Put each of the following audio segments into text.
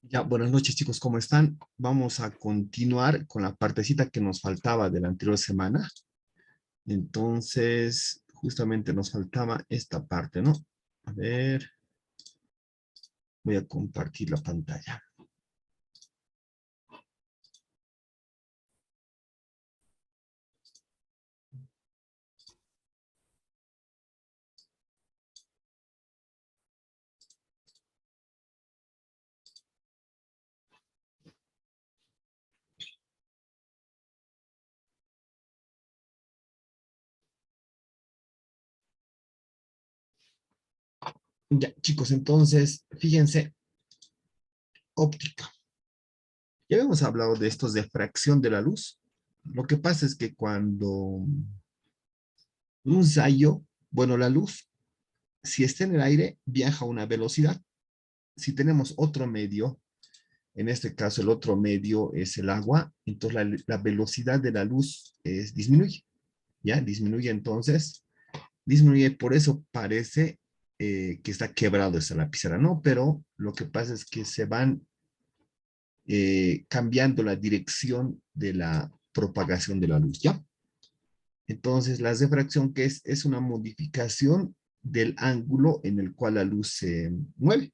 Ya, buenas noches chicos, ¿cómo están? Vamos a continuar con la partecita que nos faltaba de la anterior semana. Entonces, justamente nos faltaba esta parte, ¿no? A ver, voy a compartir la pantalla. Ya, chicos, entonces, fíjense, óptica. Ya habíamos hablado de estos de fracción de la luz. Lo que pasa es que cuando un rayo, bueno, la luz, si está en el aire, viaja a una velocidad. Si tenemos otro medio, en este caso el otro medio es el agua, entonces la velocidad de la luz disminuye, ¿ya? Disminuye entonces, disminuye, por eso parece que está quebrado esa lapicera, ¿no? Pero lo que pasa es que se van cambiando la dirección de la propagación de la luz, ¿ya? Entonces, la refracción, que es una modificación del ángulo en el cual la luz se mueve.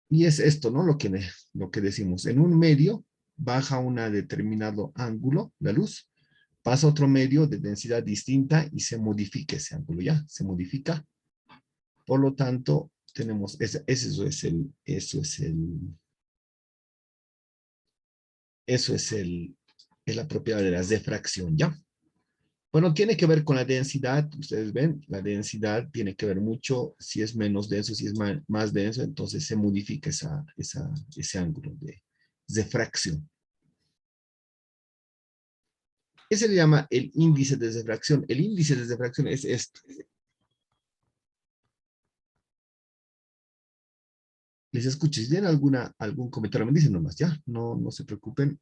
Y es esto, ¿no? Lo que decimos. En un medio baja un determinado ángulo, la luz, pasa a otro medio de densidad distinta y se modifica ese ángulo, ¿ya? Se modifica. Por lo tanto, tenemos, es la propiedad de la refracción, ¿ya? Bueno, tiene que ver con la densidad, ustedes ven, la densidad tiene que ver mucho, si es menos denso, si es más denso, entonces se modifica ese ángulo de refracción. ¿Qué se le llama el índice de refracción? El índice de refracción es esto. Les escucho, si tienen algún comentario, me dicen nomás, ya, no se preocupen,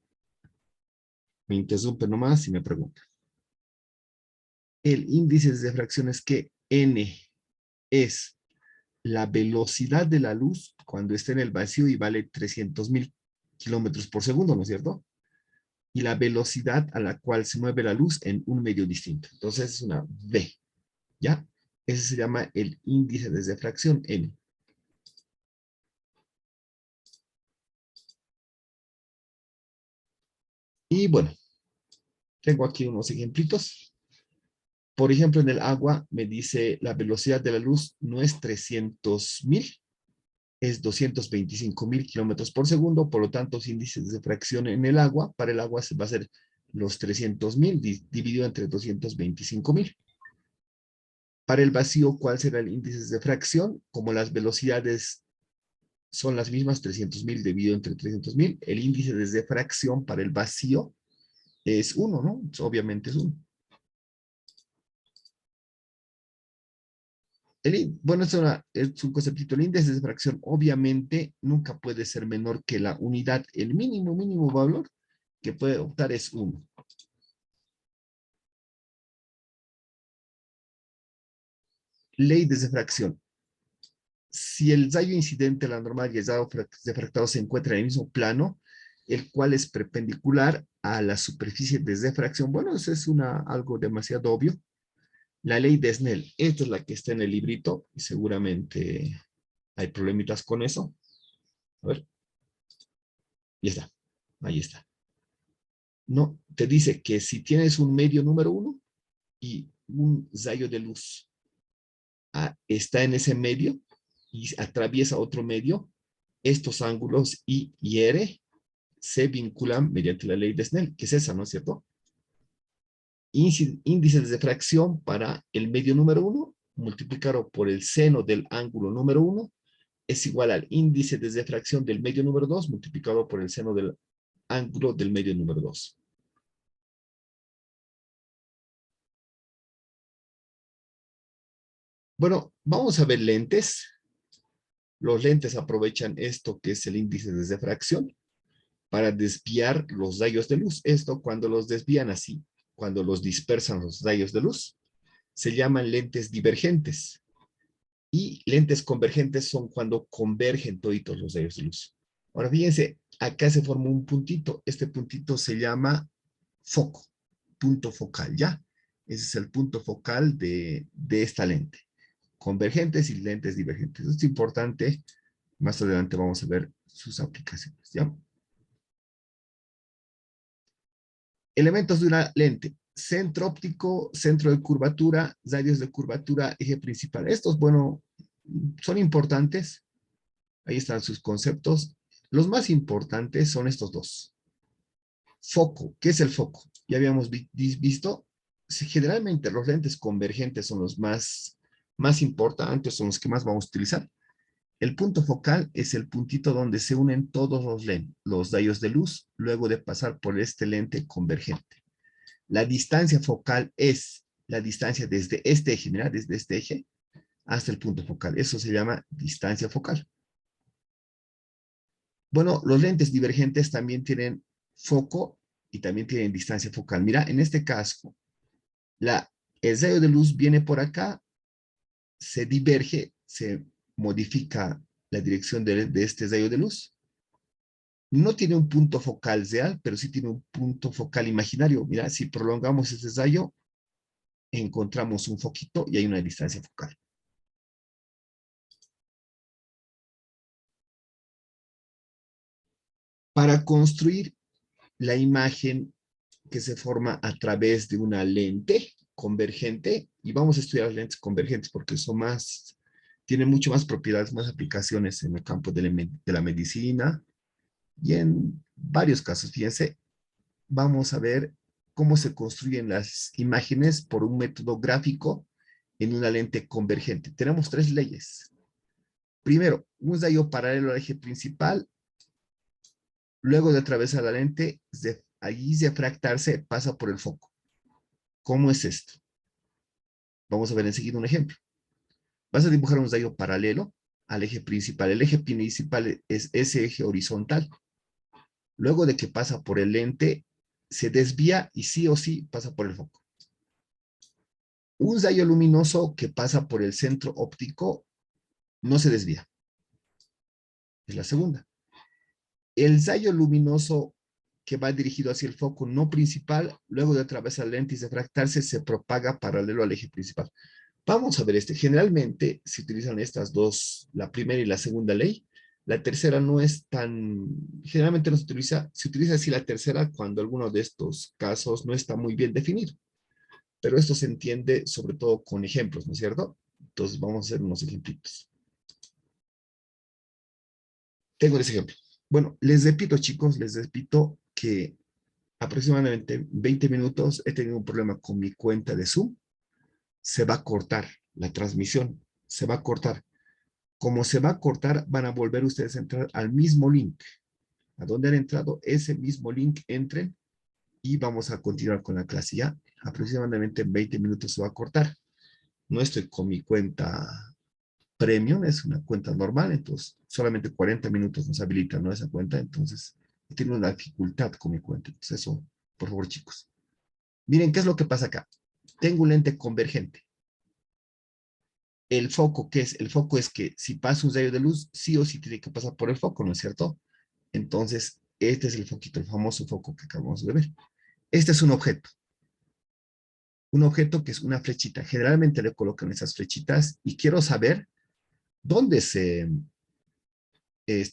me interrumpen nomás y me preguntan. El índice de refracción es que N es la velocidad de la luz cuando está en el vacío y vale 300.000 kilómetros por segundo, ¿no es cierto? Y la velocidad a la cual se mueve la luz en un medio distinto. Entonces es una V, ¿ya? Ese se llama el índice de refracción N. Y bueno, tengo aquí unos ejemplitos. Por ejemplo, en el agua me dice la velocidad de la luz no es 300.000, es 225.000 kilómetros por segundo, por lo tanto, los índices de fracción en el agua, para el agua se va a ser los 300.000 dividido entre 225.000. Para el vacío, ¿cuál será el índice de fracción? Como las velocidades son las mismas, 300.000 dividido entre 300.000, el índice de fracción para el vacío es 1, ¿no? Obviamente es 1. Bueno, es un conceptito. El índice de fracción obviamente nunca puede ser menor que la unidad. El mínimo valor que puede optar es 1. Ley de refracción. Si el rayo incidente, la normal y el rayo refractado se encuentran en el mismo plano, el cual es perpendicular a la superficie de refracción, bueno, eso es algo demasiado obvio. La ley de Snell, esta es la que está en el librito y seguramente hay problemitas con eso. A ver, ya está, ahí está. No, te dice que si tienes un medio número 1 y un rayo de luz está en ese medio y atraviesa otro medio, estos ángulos I y R se vinculan mediante la ley de Snell, que es esa, ¿no es cierto? Índice de fracción para el medio número 1 multiplicado por el seno del ángulo número 1 es igual al índice de refracción del medio número 2 multiplicado por el seno del ángulo del medio número 2. Bueno, vamos a ver lentes. Los lentes aprovechan esto que es el índice de refracción para desviar los rayos de luz. Esto cuando los desvían así. cuando los dispersan los rayos de luz, se llaman lentes divergentes. Y lentes convergentes son cuando convergen toditos los rayos de luz. Ahora fíjense, acá se forma un puntito. Este puntito se llama foco, punto focal, ¿ya? Ese es el punto focal de esta lente. Convergentes y lentes divergentes. Esto es importante. Más adelante vamos a ver sus aplicaciones, ¿ya? Elementos de una lente. Centro óptico, centro de curvatura, radios de curvatura, eje principal. Estos, bueno, son importantes. Ahí están sus conceptos. Los más importantes son estos dos. Foco. ¿Qué es el foco? Ya habíamos visto. Generalmente los lentes convergentes son los más importantes, son los que más vamos a utilizar. El punto focal es el puntito donde se unen todos los rayos de luz luego de pasar por este lente convergente. La distancia focal es la distancia desde este eje, mira, desde este eje hasta el punto focal. Eso se llama distancia focal. Bueno, los lentes divergentes también tienen foco y también tienen distancia focal. Mira, en este caso, el rayo de luz viene por acá, se diverge, se modifica la dirección de este rayo de luz. No tiene un punto focal real, pero sí tiene un punto focal imaginario. Mira, si prolongamos este rayo, encontramos un foquito y hay una distancia focal. Para construir la imagen que se forma a través de una lente convergente, y vamos a estudiar las lentes convergentes porque tienen mucho más propiedades, más aplicaciones en el campo de la medicina y en varios casos. Fíjense, vamos a ver cómo se construyen las imágenes por un método gráfico en una lente convergente. Tenemos tres leyes. Primero, un rayo paralelo al eje principal, luego de atravesar la lente, allí refractarse pasa por el foco. ¿Cómo es esto? Vamos a ver enseguida un ejemplo. Vas a dibujar un rayo paralelo al eje principal. El eje principal es ese eje horizontal. Luego de que pasa por el lente, se desvía y sí o sí pasa por el foco. Un rayo luminoso que pasa por el centro óptico no se desvía. Es la segunda. El rayo luminoso que va dirigido hacia el foco no principal, luego de atravesar la lente y refractarse, se propaga paralelo al eje principal. Vamos a ver este. Generalmente se utilizan estas dos, la primera y la segunda ley. La tercera no es tan, generalmente no se utiliza así la tercera cuando alguno de estos casos no está muy bien definido. Pero esto se entiende sobre todo con ejemplos, ¿no es cierto? Entonces vamos a hacer unos ejemplitos. Tengo ese ejemplo. Bueno, les repito, chicos, les repito que aproximadamente 20 minutos he tenido un problema con mi cuenta de Zoom. Se va a cortar la transmisión, se va a cortar. Como se va a cortar, van a volver ustedes a entrar al mismo link. ¿A dónde han entrado? Ese mismo link, entren y vamos a continuar con la clase ya. Aproximadamente en 20 minutos se va a cortar. No estoy con mi cuenta premium, es una cuenta normal, entonces solamente 40 minutos nos habilitan, ¿no? Esa cuenta, entonces tengo una dificultad con mi cuenta. Entonces eso, por favor, chicos. Miren, ¿qué es lo que pasa acá? Tengo un lente convergente. El foco, ¿qué es? El foco es que si pasa un rayo de luz, sí o sí tiene que pasar por el foco, ¿no es cierto? Entonces, este es el foquito, el famoso foco que acabamos de ver. Este es un objeto. Un objeto que es una flechita. Generalmente le colocan esas flechitas y quiero saber dónde se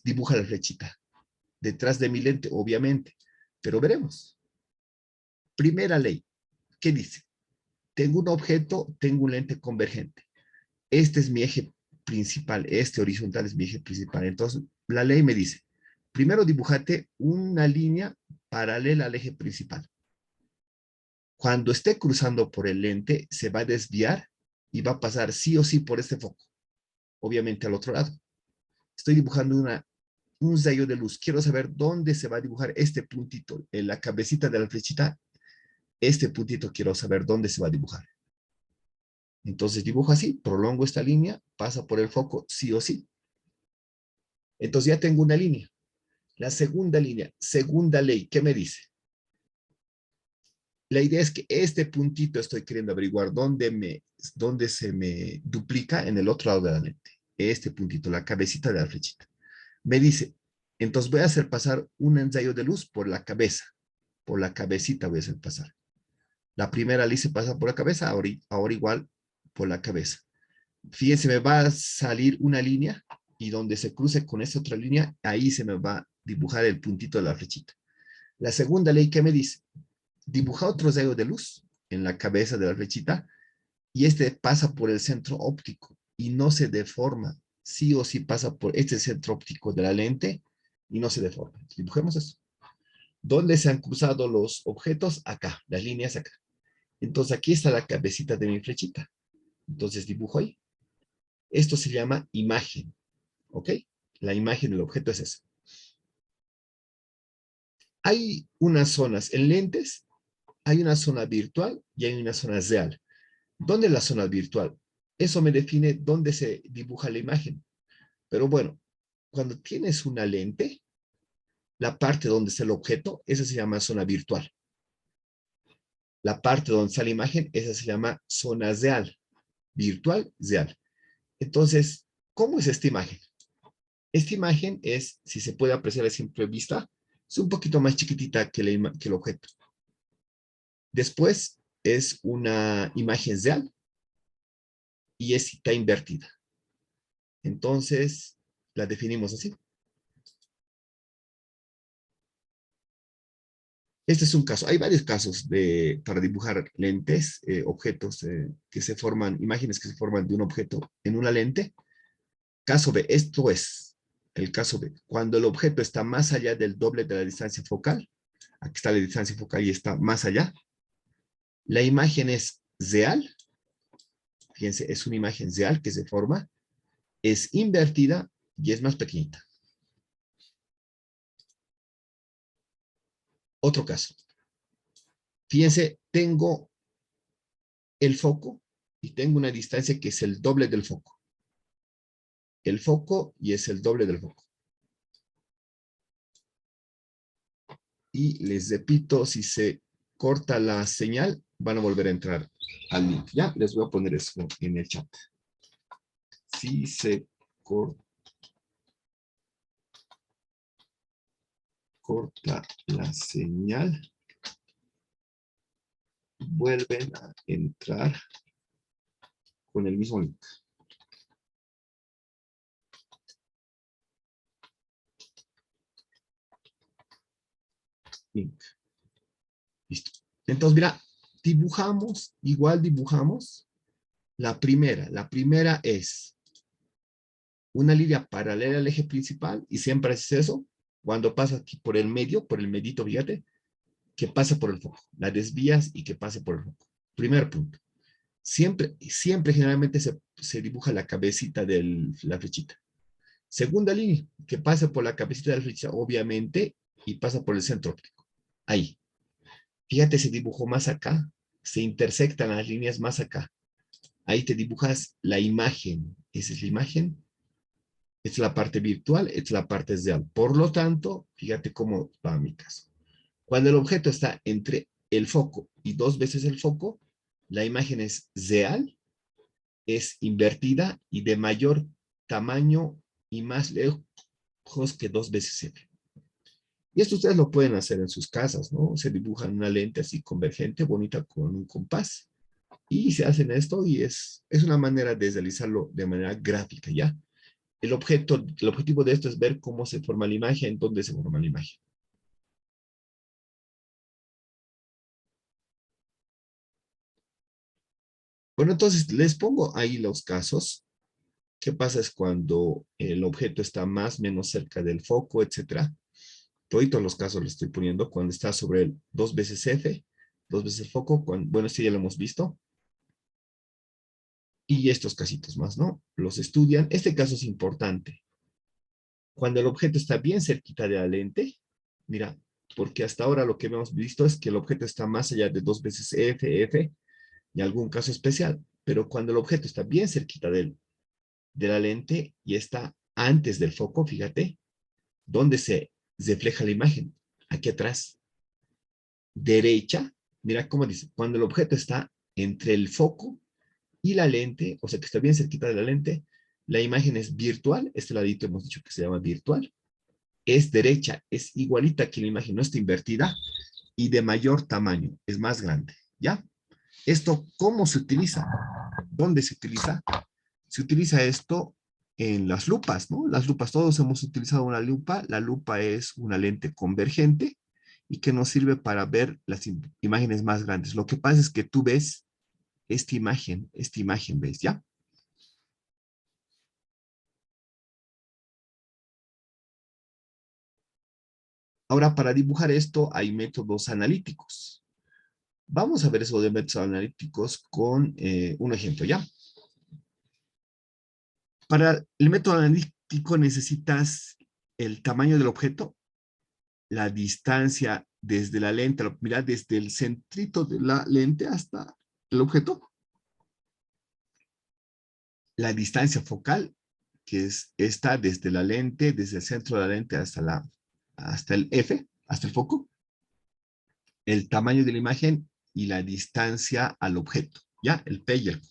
dibuja la flechita. Detrás de mi lente, obviamente. Pero veremos. Primera ley. ¿Qué dice? Tengo un objeto, tengo un lente convergente. Este es mi eje principal, este horizontal es mi eje principal. Entonces, la ley me dice, primero dibújate una línea paralela al eje principal. Cuando esté cruzando por el lente, se va a desviar y va a pasar sí o sí por este foco, obviamente al otro lado. Estoy dibujando un rayo de luz. Quiero saber dónde se va a dibujar este puntito, en la cabecita de la flechita. Este puntito quiero saber dónde se va a dibujar. Entonces dibujo así, prolongo esta línea, pasa por el foco sí o sí. Entonces ya tengo una línea. La segunda línea, segunda ley, ¿qué me dice? La idea es que este puntito estoy queriendo averiguar dónde se me duplica en el otro lado de la lente. Este puntito, la cabecita de la flechita. Me dice, entonces voy a hacer pasar un ensayo de luz por la cabeza. Por la cabecita voy a hacer pasar. La primera le hice pasar por la cabeza, ahora igual por la cabeza. Fíjense, me va a salir una línea y donde se cruce con esta otra línea, ahí se me va a dibujar el puntito de la flechita. La segunda ley que me dice, dibuja otro rayo de luz en la cabeza de la flechita y este pasa por el centro óptico y no se deforma. Sí o sí pasa por este centro óptico de la lente y no se deforma. Dibujemos eso. ¿Dónde se han cruzado los objetos? Acá, las líneas acá. Entonces aquí está la cabecita de mi flechita. Entonces dibujo ahí. Esto se llama imagen, ¿ok? La imagen del objeto es eso. Hay unas zonas en lentes, hay una zona virtual y hay una zona real. ¿Dónde es la zona virtual? Eso me define dónde se dibuja la imagen. Pero bueno, cuando tienes una lente, la parte donde está el objeto, esa se llama zona virtual. La parte donde está la imagen, esa se llama zona real. Virtual, real. Entonces, ¿cómo es esta imagen? Esta imagen es, si se puede apreciar a simple vista, es un poquito más chiquitita que el objeto. Después es una imagen real y está invertida. Entonces, la definimos así. Este es un caso. Hay varios casos para dibujar lentes, objetos que se forman, imágenes que se forman de un objeto en una lente. Caso B, esto es el caso B. Cuando el objeto está más allá del doble de la distancia focal, aquí está la distancia focal y está más allá, la imagen es real, fíjense, es una imagen real que se forma, es invertida y es más pequeñita. Otro caso. Fíjense, tengo el foco y tengo una distancia que es el doble del foco. El foco y es el doble del foco. Y les repito, si se corta la señal, van a volver a entrar al link. Ya, les voy a poner eso en el chat. Si se corta la señal, vuelven a entrar con el mismo link. Listo. Entonces, mira, igual dibujamos la primera. La primera es una línea paralela al eje principal y siempre es eso, cuando pasa aquí por el medio, por el medito, fíjate, que pasa por el foco. La desvías y que pase por el foco. Primer punto. Siempre generalmente se dibuja la cabecita de la flechita. Segunda línea, que pasa por la cabecita de la flechita, obviamente, y pasa por el centro óptico. Ahí. Fíjate, se dibujó más acá, se intersectan las líneas más acá. Ahí te dibujas la imagen. Esa es la imagen. Esta es la parte virtual, esta es la parte real. Por lo tanto, fíjate cómo va mi caso. Cuando el objeto está entre el foco y dos veces el foco, la imagen es real, es invertida y de mayor tamaño y más lejos que dos veces F. Y esto ustedes lo pueden hacer en sus casas, ¿no? Se dibujan una lente así convergente, bonita, con un compás. Y se hacen esto y es una manera de realizarlo de manera gráfica, ¿ya? El objetivo de esto es ver cómo se forma la imagen, dónde se forma la imagen. Bueno, entonces les pongo ahí los casos. ¿Qué pasa es cuando el objeto está más o menos cerca del foco, etcétera? Todos los casos los estoy poniendo cuando está sobre el 2 veces F, 2 veces el foco. Bueno, esto ya lo hemos visto. Y estos casitos más, ¿no? Los estudian. Este caso es importante. Cuando el objeto está bien cerquita de la lente, mira, porque hasta ahora lo que hemos visto es que el objeto está más allá de 2 veces F, y algún caso especial. Pero cuando el objeto está bien cerquita de la lente y está antes del foco, fíjate, ¿dónde se refleja la imagen? Aquí atrás, derecha, Mira cómo dice, cuando el objeto está entre el foco y la lente, o sea que está bien cerquita de la lente, la imagen es virtual, este ladito hemos dicho que se llama virtual, es derecha, es igualita que la imagen, no está invertida, y de mayor tamaño, es más grande, ¿ya? ¿Esto cómo se utiliza? ¿Dónde se utiliza? Se utiliza esto en las lupas, ¿no? Las lupas, todos hemos utilizado una lupa. La lupa es una lente convergente y que nos sirve para ver las imágenes más grandes. Lo que pasa es que tú ves esta imagen, ¿ves? ¿Ya? Ahora, para dibujar esto hay métodos analíticos. Vamos a ver eso de métodos analíticos con un ejemplo, ¿ya? Para el método analítico necesitas el tamaño del objeto, la distancia desde la lente, mira, desde el centrito de la lente hasta el objeto, la distancia focal, que es esta desde la lente, desde el centro de la lente hasta el F, hasta el foco, el tamaño de la imagen y la distancia al objeto, ¿ya? El P y el Q.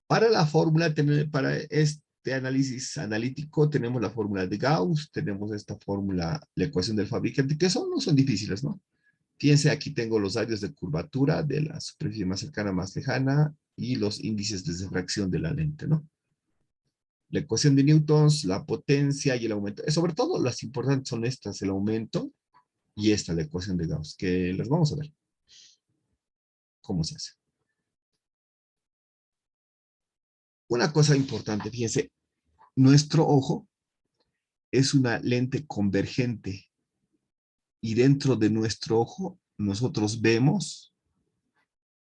Para la fórmula, para este análisis analítico, tenemos la fórmula de Gauss, tenemos esta fórmula, la ecuación del fabricante, que no son difíciles, ¿no? Fíjense, aquí tengo los radios de curvatura de la superficie más cercana, más lejana, y los índices de refracción de la lente, ¿no? La ecuación de Newton, la potencia y el aumento. Sobre todo, las importantes son estas, el aumento y esta, la ecuación de Gauss, que las vamos a ver cómo se hace. Una cosa importante, fíjense, nuestro ojo es una lente convergente y dentro de nuestro ojo nosotros vemos,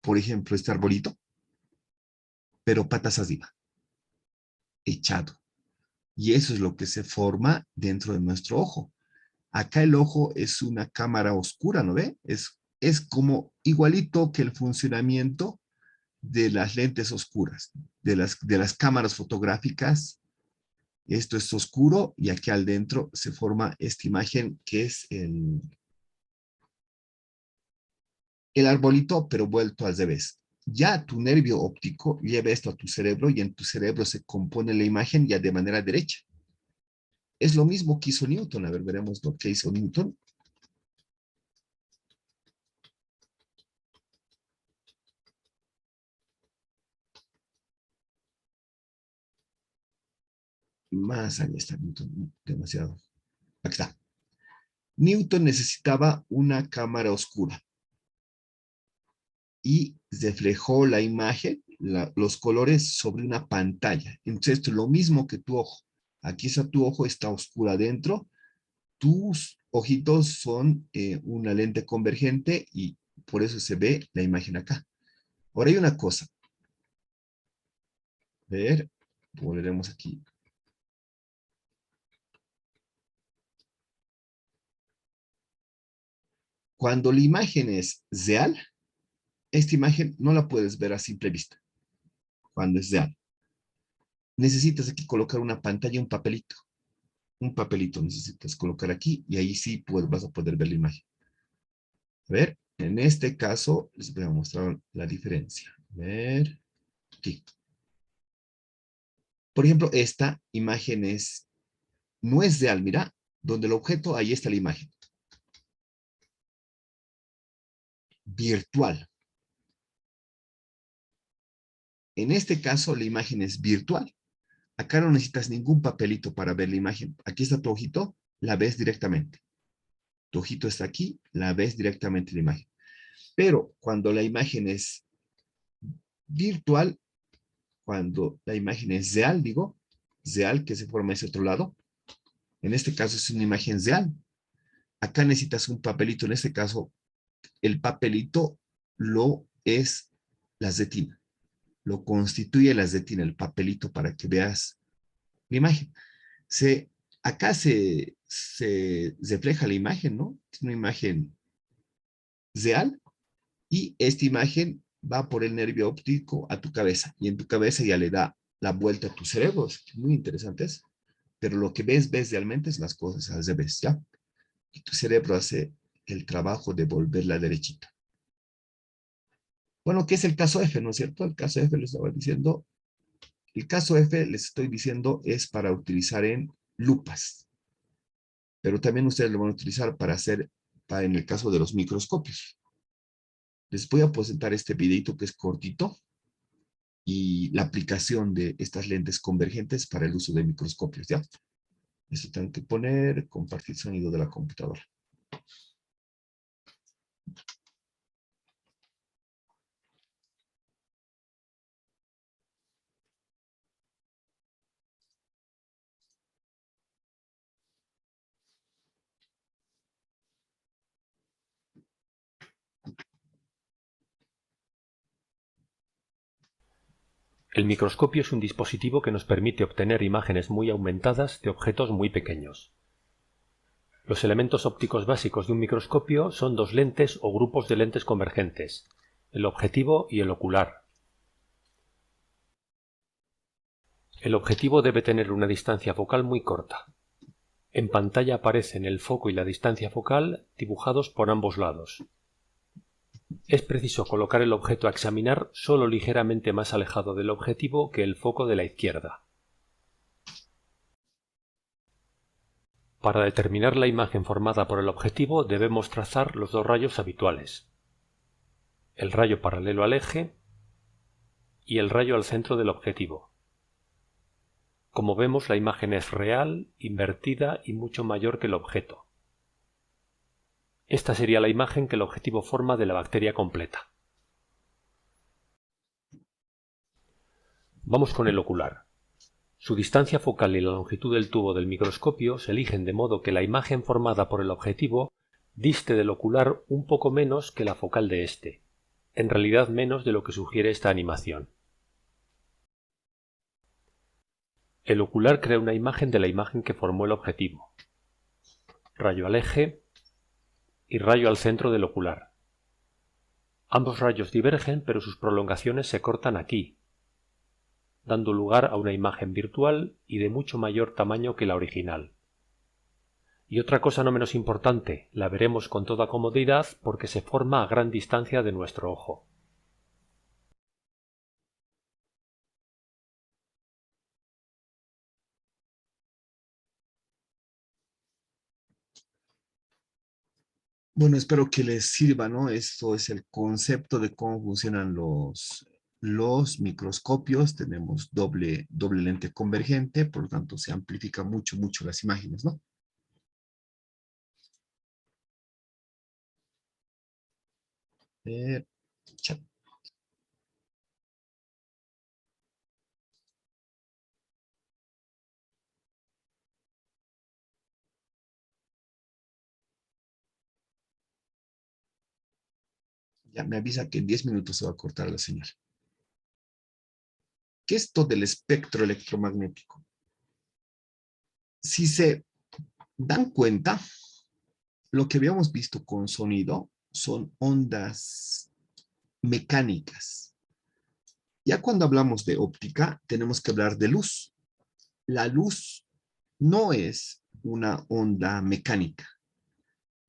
por ejemplo, este arbolito, pero patas arriba, echado. Y eso es lo que se forma dentro de nuestro ojo. Acá el ojo es una cámara oscura, ¿no ve? Es como igualito que el funcionamiento de las lentes oscuras, de las cámaras fotográficas. Esto es oscuro y aquí al dentro se forma esta imagen que es el arbolito, pero vuelto al revés. Ya tu nervio óptico lleva esto a tu cerebro y en tu cerebro se compone la imagen ya de manera derecha. Es lo mismo que hizo Newton. A ver, veremos lo que hizo Newton. Más allá está Newton, demasiado. Aquí está. Newton necesitaba una cámara oscura y reflejó la imagen, los colores sobre una pantalla. Entonces, esto es lo mismo que tu ojo. Aquí está tu ojo, está oscuro adentro. Tus ojitos son una lente convergente y por eso se ve la imagen acá. Ahora hay una cosa. A ver, volveremos aquí. Cuando la imagen es real, esta imagen no la puedes ver a simple vista. Cuando es real. Necesitas aquí colocar una pantalla, un papelito. Un papelito necesitas colocar aquí y ahí sí pues, vas a poder ver la imagen. A ver, en este caso les voy a mostrar la diferencia. A ver, aquí. Por ejemplo, esta imagen no es real, mira, donde el objeto, ahí está la imagen. Virtual. En este caso, la imagen es virtual. Acá no necesitas ningún papelito para ver la imagen. Aquí está tu ojito, la ves directamente. Tu ojito está aquí, la ves directamente la imagen. Pero cuando la imagen es virtual, cuando la imagen es real, digo, real que se forma ese otro lado, en este caso es una imagen real. Acá necesitas un papelito, en este caso el papelito lo es la retina, lo constituye la retina, el papelito para que veas la imagen. Se, acá se refleja la imagen, ¿no? Es una imagen real y esta imagen va por el nervio óptico a tu cabeza y en tu cabeza ya le da la vuelta a tu cerebro. Es muy interesante eso. Pero lo que ves realmente es las cosas al revés, ¿ya? y tu cerebro hace el trabajo de volverla derechita. Bueno, ¿qué es el caso F, no es cierto? El caso F les estaba diciendo. El caso F, les estoy diciendo, es para utilizar en lupas, pero también ustedes lo van a utilizar en el caso de los microscopios. Les voy a presentar este videito que es cortito y la aplicación de estas lentes convergentes para el uso de microscopios, ¿ya? Esto tengo que poner, compartir sonido de la computadora. El microscopio es un dispositivo que nos permite obtener imágenes muy aumentadas de objetos muy pequeños. Los elementos ópticos básicos de un microscopio son dos lentes o grupos de lentes convergentes, el objetivo y el ocular. El objetivo debe tener una distancia focal muy corta. En pantalla aparecen el foco y la distancia focal dibujados por ambos lados. Es preciso colocar el objeto a examinar solo ligeramente más alejado del objetivo que el foco de la izquierda. Para determinar la imagen formada por el objetivo debemos trazar los dos rayos habituales, el rayo paralelo al eje y el rayo al centro del objetivo. Como vemos, la imagen es real, invertida y mucho mayor que el objeto. Esta sería la imagen que el objetivo forma de la bacteria completa. Vamos con el ocular. Su distancia focal y la longitud del tubo del microscopio se eligen de modo que la imagen formada por el objetivo diste del ocular un poco menos que la focal de éste, en realidad menos de lo que sugiere esta animación. El ocular crea una imagen de la imagen que formó el objetivo. Rayo al eje y rayo al centro del ocular. Ambos rayos divergen, pero sus prolongaciones se cortan aquí, dando lugar a una imagen virtual y de mucho mayor tamaño que la original. Y otra cosa no menos importante, la veremos con toda comodidad porque se forma a gran distancia de nuestro ojo. Bueno, espero que les sirva, ¿no? Esto es el concepto de cómo funcionan los microscopios. Tenemos doble lente convergente, por lo tanto se amplifica mucho las imágenes, ¿no? Chat. Ya me avisa que en 10 minutos se va a cortar la señal. ¿Qué es esto del espectro electromagnético? Si se dan cuenta, lo que habíamos visto con sonido son ondas mecánicas. Ya cuando hablamos de óptica, tenemos que hablar de luz. La luz no es una onda mecánica.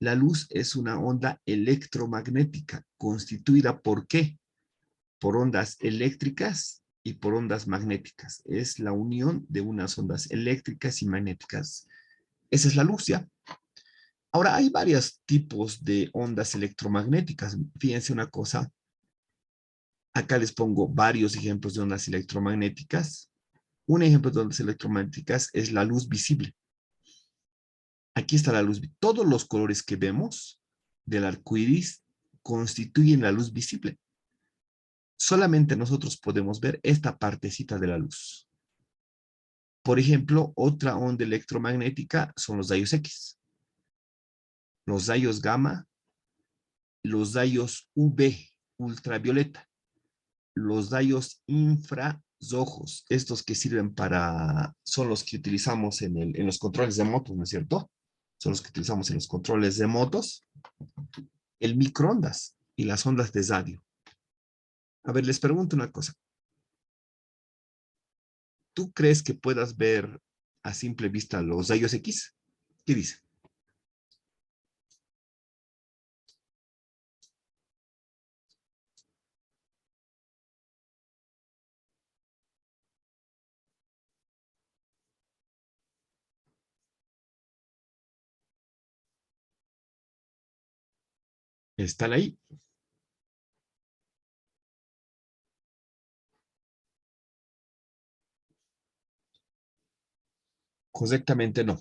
La luz es una onda electromagnética, constituida ¿por qué? Por ondas eléctricas y por ondas magnéticas. Es la unión de unas ondas eléctricas y magnéticas. Esa es la luz, ¿ya? Ahora, hay varios tipos de ondas electromagnéticas. Fíjense una cosa. Acá les pongo varios ejemplos de ondas electromagnéticas. Un ejemplo de ondas electromagnéticas es la luz visible. Aquí está la luz. Todos los colores que vemos del arco iris constituyen la luz visible. Solamente nosotros podemos ver esta partecita de la luz. Por ejemplo, otra onda electromagnética son los rayos X, los rayos gamma, los rayos UV, ultravioleta, los rayos infrarrojos, estos que sirven son los que utilizamos en los controles de motos, ¿no es cierto? Son los que utilizamos en los controles de motos, el microondas y las ondas de radio. A ver, les pregunto una cosa. ¿Tú crees que puedas ver a simple vista los rayos X? ¿Qué dice? ¿Están ahí? Correctamente no.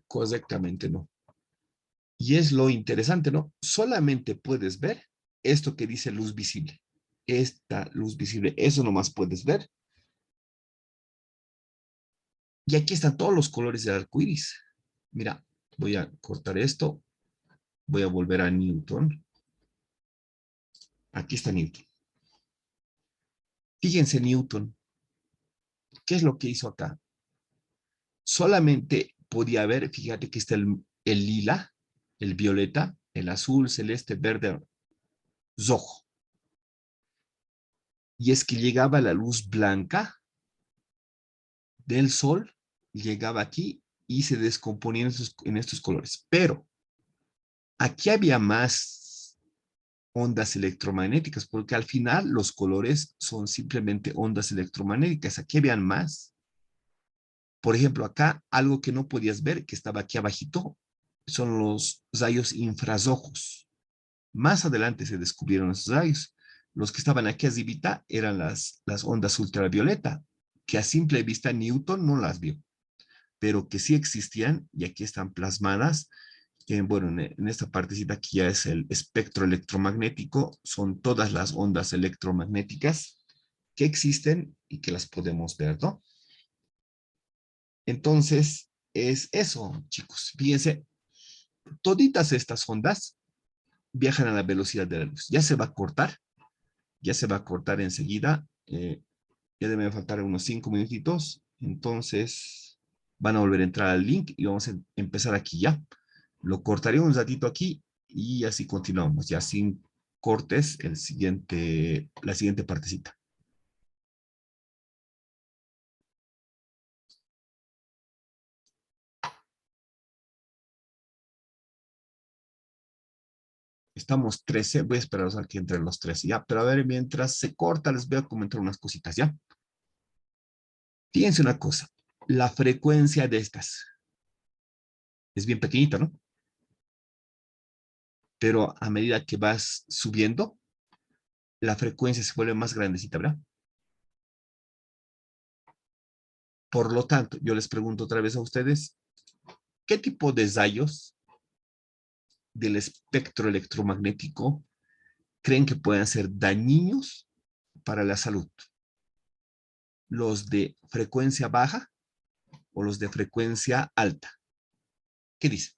Correctamente no. Y es lo interesante, ¿no? Solamente puedes ver esto que dice luz visible. Esta luz visible, eso nomás puedes ver. Y aquí están todos los colores del arco iris. Mira, voy a cortar esto. Voy a volver a Newton. Aquí está Newton. Fíjense Newton. ¿Qué es lo que hizo acá? Solamente podía ver, fíjate que está el lila, el violeta, el azul, celeste, verde, rojo. Y es que llegaba la luz blanca del sol, llegaba aquí y se descomponía en estos colores. Pero aquí había más ondas electromagnéticas, porque al final los colores son simplemente ondas electromagnéticas. Aquí habían más. Por ejemplo, acá algo que no podías ver, que estaba aquí abajito, son los rayos infrarrojos. Más adelante se descubrieron esos rayos. Los que estaban aquí arribita eran las ondas ultravioleta, que a simple vista Newton no las vio, pero que sí existían y aquí están plasmadas. Bueno, en esta partecita aquí ya es el espectro electromagnético, son todas las ondas electromagnéticas que existen y que las podemos ver, ¿no? Entonces, es eso, chicos. Fíjense, toditas estas ondas viajan a la velocidad de la luz. Ya se va a cortar enseguida. Ya deben faltar unos 5 minutitos. Entonces, van a volver a entrar al link y vamos a empezar aquí ya. Lo cortaré un ratito aquí y así continuamos, ya sin cortes, la siguiente partecita. Estamos 13, voy a esperar a que entren los 13 ya, pero a ver, mientras se corta, les voy a comentar unas cositas ya. Fíjense una cosa, la frecuencia de estas es bien pequeñita, ¿no? Pero a medida que vas subiendo, la frecuencia se vuelve más grandecita, ¿verdad? Por lo tanto, yo les pregunto otra vez a ustedes, ¿qué tipo de rayos del espectro electromagnético creen que pueden ser dañinos para la salud? ¿Los de frecuencia baja o los de frecuencia alta? ¿Qué dice?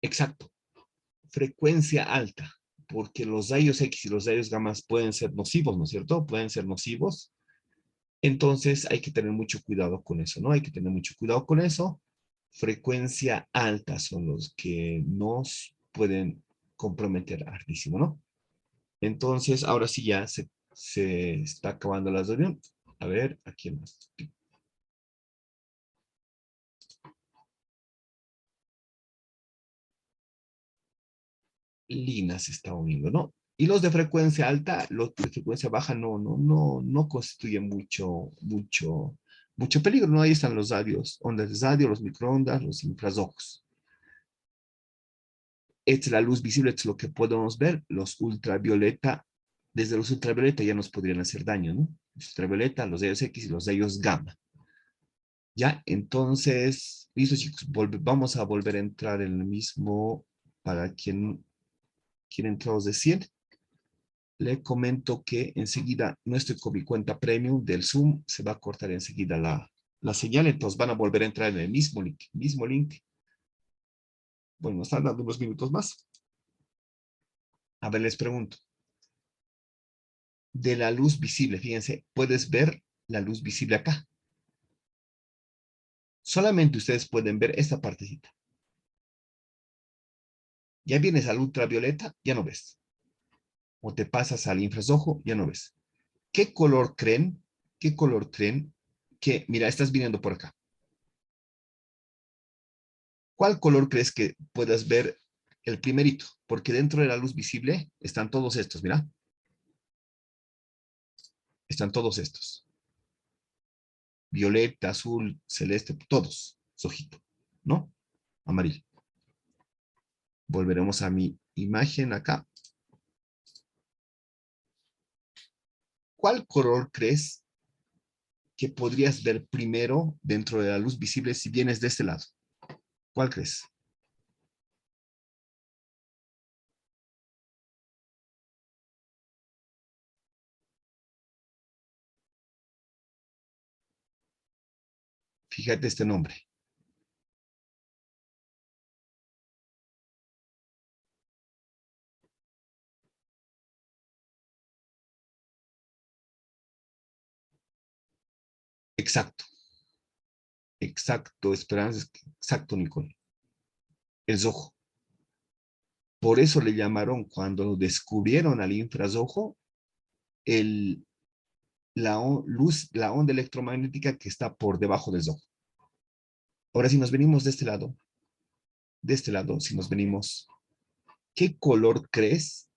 Exacto, frecuencia alta, porque los rayos X y los rayos gamma pueden ser nocivos, ¿no es cierto? Pueden ser nocivos. Entonces hay que tener mucho cuidado con eso, ¿no? Hay que tener mucho cuidado con eso. Frecuencia alta son los que nos pueden comprometer hartísimo, ¿no? Entonces, ahora sí ya se está acabando la reunión. A ver, ¿a quién más? Lina se está uniendo, ¿no? Y los de frecuencia alta, los de frecuencia baja no constituyen mucho peligro, ¿no? Ahí están los radios, ondas de radio, los microondas, los infrarrojos. Esta es la luz visible, esto es lo que podemos ver, los ultravioleta. Desde los ultravioleta ya nos podrían hacer daño, ¿no? Los ultravioleta, los rayos X y los rayos gamma. Ya, entonces, listo chicos, vamos a volver a entrar en el mismo, para quien entró de 100. Le comento que enseguida no estoy con mi cuenta premium del Zoom, se va a cortar enseguida la señal, entonces van a volver a entrar en el mismo link, mismo link. Bueno, nos están dando unos minutos más. A ver, les pregunto, de la luz visible, fíjense, puedes ver la luz visible acá. Solamente ustedes pueden ver esta partecita. Ya vienes al ultravioleta, ya no ves. O te pasas al infrarrojo, ya no ves. ¿Qué color creen? ¿Qué color creen que, mira, estás viniendo por acá. ¿Cuál color crees que puedas ver el primerito? Porque dentro de la luz visible están todos estos, mira. Están todos estos. Violeta, azul, celeste, todos. Ojito, ¿no? Amarillo. Volveremos a mi imagen acá. ¿Cuál color crees que podrías ver primero dentro de la luz visible si vienes de este lado? ¿Cuál crees? Fíjate este nombre. Exacto. Exacto, Esperanza. Exacto, Nicole. El rojo. Por eso le llamaron, cuando descubrieron al infrarrojo, el, la onda electromagnética que está por debajo del rojo. Ahora, si nos venimos de este lado, si nos venimos, ¿qué color crees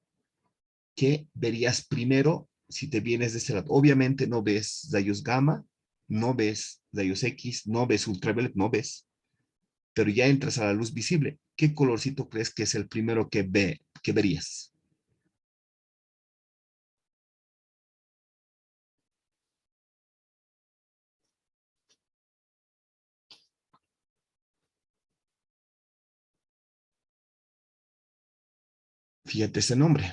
que verías primero si te vienes de este lado? Obviamente no ves rayos gamma, no ves rayos X, no ves ultravioleta, no ves, pero ya entras a la luz visible. ¿Qué colorcito crees que es el primero que verías? Fíjate ese nombre.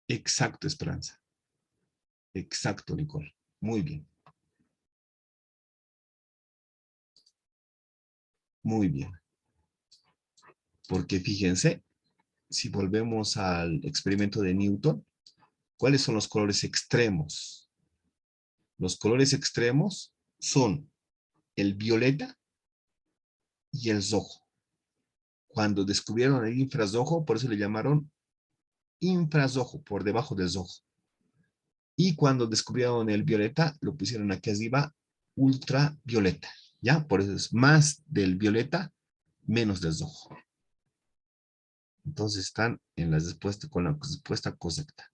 Exacto, Esperanza. Exacto, Nicole. Muy bien, muy bien. Porque fíjense, si volvemos al experimento de Newton, ¿cuáles son los colores extremos? Los colores extremos son el violeta y el rojo. Cuando descubrieron el infrarrojo, por eso le llamaron infrarrojo, por debajo del rojo. Y cuando descubrieron el violeta, lo pusieron aquí arriba, ultravioleta. ¿Ya? Por eso es más del violeta, menos del rojo. Entonces están en la respuesta, con la respuesta correcta.